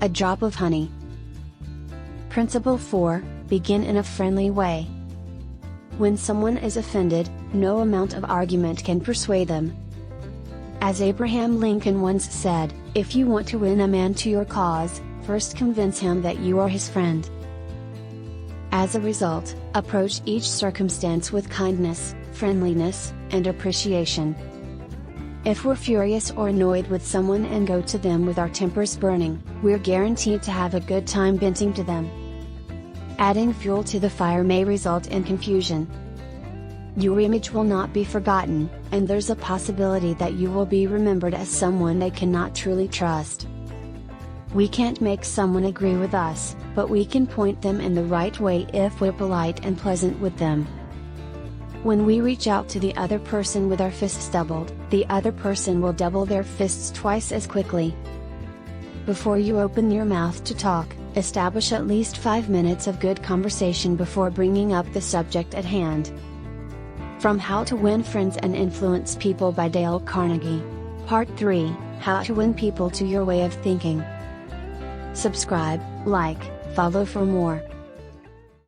a drop of honey. Principle 4, begin in a friendly way. When someone is offended, no amount of argument can persuade them. As Abraham Lincoln once said, if you want to win a man to your cause, first convince him that you are his friend. As a result, approach each circumstance with kindness, friendliness, and appreciation. If we're furious or annoyed with someone and go to them with our tempers burning, we're guaranteed to have a good time venting to them. Adding fuel to the fire may result in confusion. Your image will not be forgotten, and there's a possibility that you will be remembered as someone they cannot truly trust. We can't make someone agree with us, but we can point them in the right way if we're polite and pleasant with them. When we reach out to the other person with our fists doubled, the other person will double their fists twice as quickly. Before you open your mouth to talk, establish at least 5 minutes of good conversation before bringing up the subject at hand. From How to Win Friends and Influence People by Dale Carnegie. Part 3, How to Win People to Your Way of Thinking. Subscribe, like, follow for more.